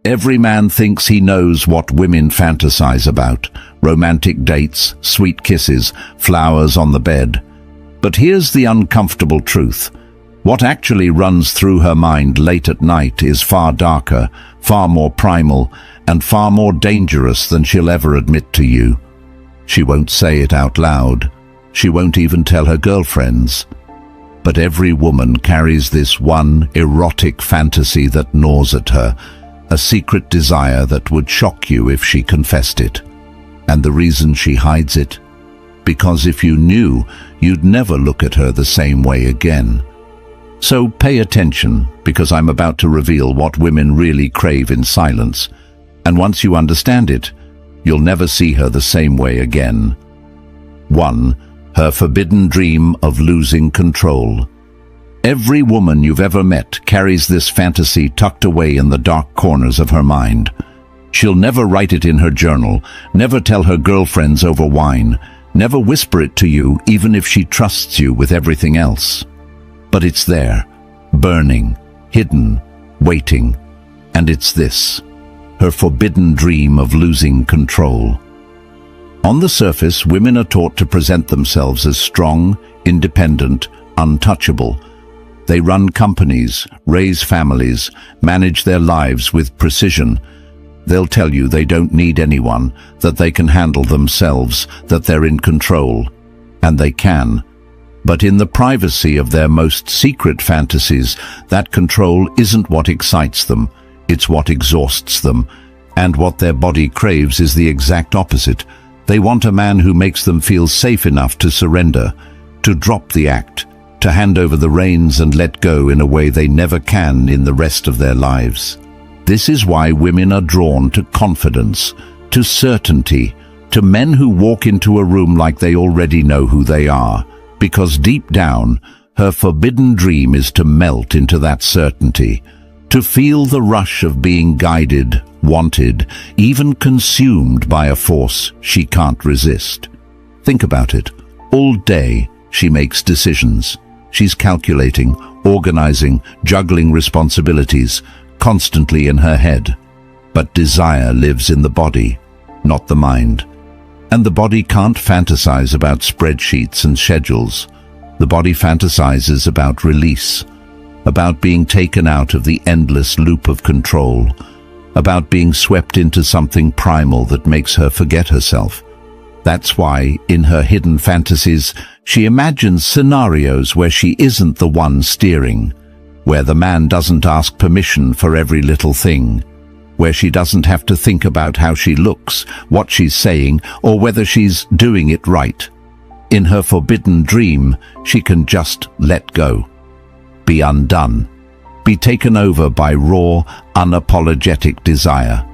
Every man thinks he knows what women fantasize about: romantic dates, sweet kisses, flowers on the bed. But here's the uncomfortable truth. What actually runs through her mind late at night is far darker, far more primal, and far more dangerous than she'll ever admit to you. She won't say it out loud. She won't even tell her girlfriends. But every woman carries this one erotic fantasy that gnaws at her, a secret desire that would shock you if she confessed it. And the reason she hides it? Because if you knew, you'd never look at her the same way again. So pay attention, because I'm about to reveal what women really crave in silence. And once you understand it, you'll never see her the same way again. 1. Her forbidden dream of losing control. Every woman you've ever met carries this fantasy tucked away in the dark corners of her mind. She'll never write it in her journal, never tell her girlfriends over wine, never whisper it to you even if she trusts you with everything else. But it's there, burning, hidden, waiting. And it's this: her forbidden dream of losing control. On the surface, women are taught to present themselves as strong, independent, untouchable. They run companies, raise families, manage their lives with precision. They'll tell you they don't need anyone, that they can handle themselves, that they're in control. And they can. But in the privacy of their most secret fantasies, that control isn't what excites them, it's what exhausts them. And what their body craves is the exact opposite. They want a man who makes them feel safe enough to surrender, to drop the act, to hand over the reins and let go in a way they never can in the rest of their lives. This is why women are drawn to confidence, to certainty, to men who walk into a room like they already know who they are. Because deep down, her forbidden dream is to melt into that certainty, to feel the rush of being guided, wanted, even consumed by a force she can't resist. Think about it. All day, she makes decisions. She's calculating, organizing, juggling responsibilities, constantly in her head. But desire lives in the body, not the mind. And the body can't fantasize about spreadsheets and schedules. The body fantasizes about release, about being taken out of the endless loop of control, about being swept into something primal that makes her forget herself. That's why, in her hidden fantasies, she imagines scenarios where she isn't the one steering, where the man doesn't ask permission for every little thing, where she doesn't have to think about how she looks, what she's saying, or whether she's doing it right. In her forbidden dream, she can just let go, be undone, be taken over by raw, unapologetic desire.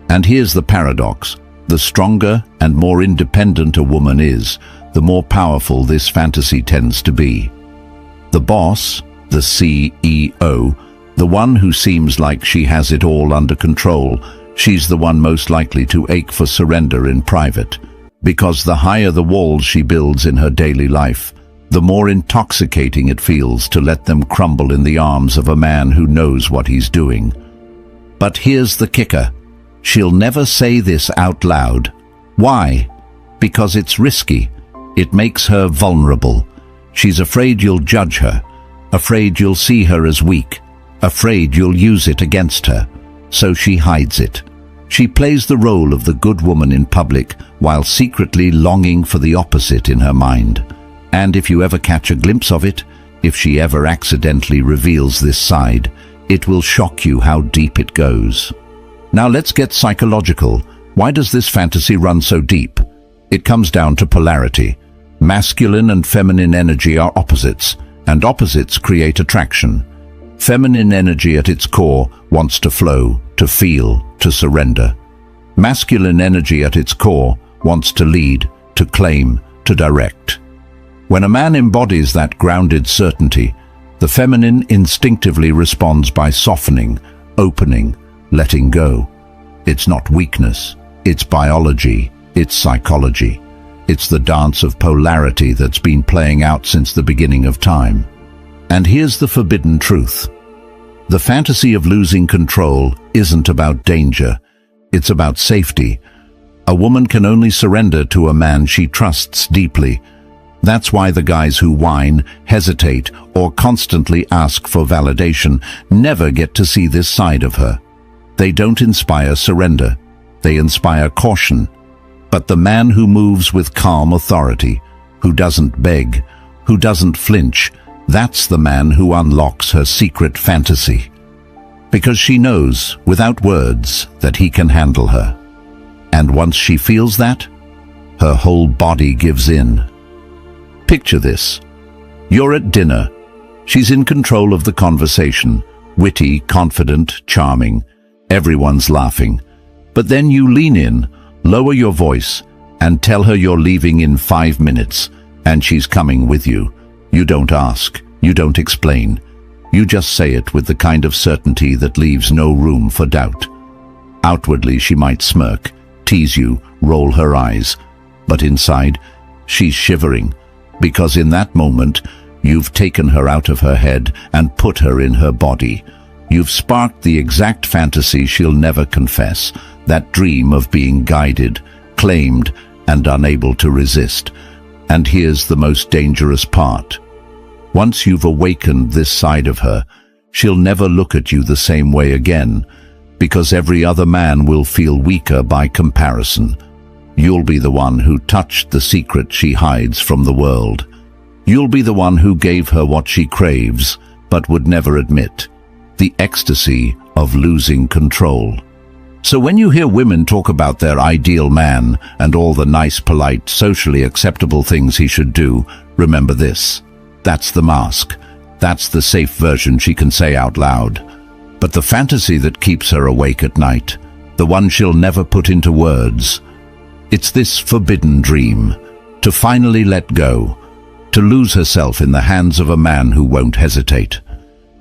And here's the paradox. The stronger and more independent a woman is, the more powerful this fantasy tends to be. The boss, the CEO, the one who seems like she has it all under control, she's the one most likely to ache for surrender in private. Because the higher the walls she builds in her daily life, the more intoxicating it feels to let them crumble in the arms of a man who knows what he's doing. But here's the kicker. She'll never say this out loud. Why? Because it's risky. It makes her vulnerable. She's afraid you'll judge her, afraid you'll see her as weak, afraid you'll use it against her. So she hides it. She plays the role of the good woman in public while secretly longing for the opposite in her mind. And if you ever catch a glimpse of it, if she ever accidentally reveals this side, it will shock you how deep it goes. Now let's get psychological. Why does this fantasy run so deep? It comes down to polarity. Masculine and feminine energy are opposites, and opposites create attraction. Feminine energy at its core wants to flow, to feel, to surrender. Masculine energy at its core wants to lead, to claim, to direct. When a man embodies that grounded certainty, the feminine instinctively responds by softening, opening, letting go. It's not weakness, it's biology, it's psychology. It's the dance of polarity that's been playing out since the beginning of time. And here's the forbidden truth. The fantasy of losing control isn't about danger. It's about safety. A woman can only surrender to a man she trusts deeply. That's why the guys who whine, hesitate, or constantly ask for validation never get to see this side of her. They don't inspire surrender. They inspire caution. But the man who moves with calm authority, who doesn't beg, who doesn't flinch, that's the man who unlocks her secret fantasy. Because she knows, without words, that he can handle her. And once she feels that, her whole body gives in. Picture this. You're at dinner. She's in control of the conversation, witty, confident, charming. Everyone's laughing. But then you lean in, lower your voice, and tell her you're leaving in 5 minutes, and she's coming with you. You don't ask. You don't explain. You just say it with the kind of certainty that leaves no room for doubt. Outwardly, she might smirk, tease you, roll her eyes. But inside, she's shivering, because in that moment, you've taken her out of her head and put her in her body. You've sparked the exact fantasy she'll never confess, that dream of being guided, claimed, and unable to resist. And here's the most dangerous part. Once you've awakened this side of her, she'll never look at you the same way again, because every other man will feel weaker by comparison. You'll be the one who touched the secret she hides from the world. You'll be the one who gave her what she craves, but would never admit, the ecstasy of losing control. So when you hear women talk about their ideal man and all the nice, polite, socially acceptable things he should do, remember this. That's the mask. That's the safe version she can say out loud. But the fantasy that keeps her awake at night, the one she'll never put into words, it's this forbidden dream, to finally let go, to lose herself in the hands of a man who won't hesitate,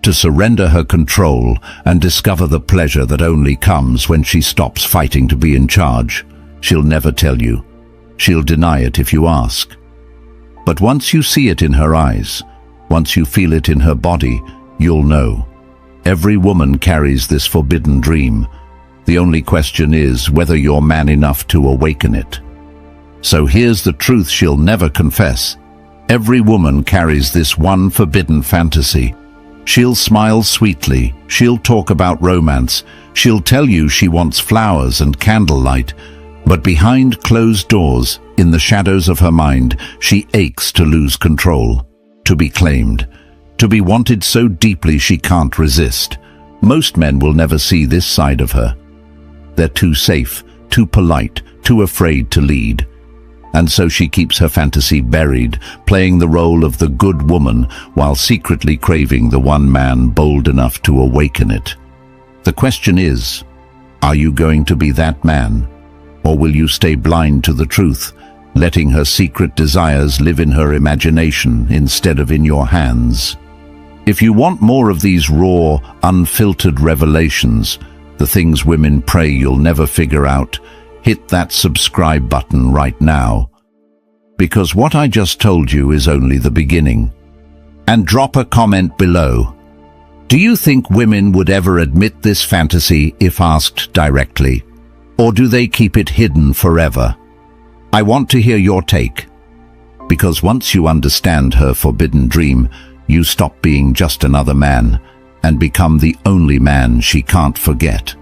to surrender her control and discover the pleasure that only comes when she stops fighting to be in charge. She'll never tell you. She'll deny it if you ask. But once you see it in her eyes, once you feel it in her body, you'll know. Every woman carries this forbidden dream. The only question is whether you're man enough to awaken it. So here's the truth she'll never confess. Every woman carries this one forbidden fantasy. She'll smile sweetly, she'll talk about romance, she'll tell you she wants flowers and candlelight, but behind closed doors, in the shadows of her mind, she aches to lose control, to be claimed, to be wanted so deeply she can't resist. Most men will never see this side of her. They're too safe, too polite, too afraid to lead. And so she keeps her fantasy buried, playing the role of the good woman while secretly craving the one man bold enough to awaken it. The question is, are you going to be that man? Or will you stay blind to the truth, letting her secret desires live in her imagination instead of in your hands? If you want more of these raw, unfiltered revelations, the things women pray you'll never figure out, hit that subscribe button right now. Because what I just told you is only the beginning. And drop a comment below. Do you think women would ever admit this fantasy if asked directly? Or do they keep it hidden forever? I want to hear your take. Because once you understand her forbidden dream, you stop being just another man and become the only man she can't forget.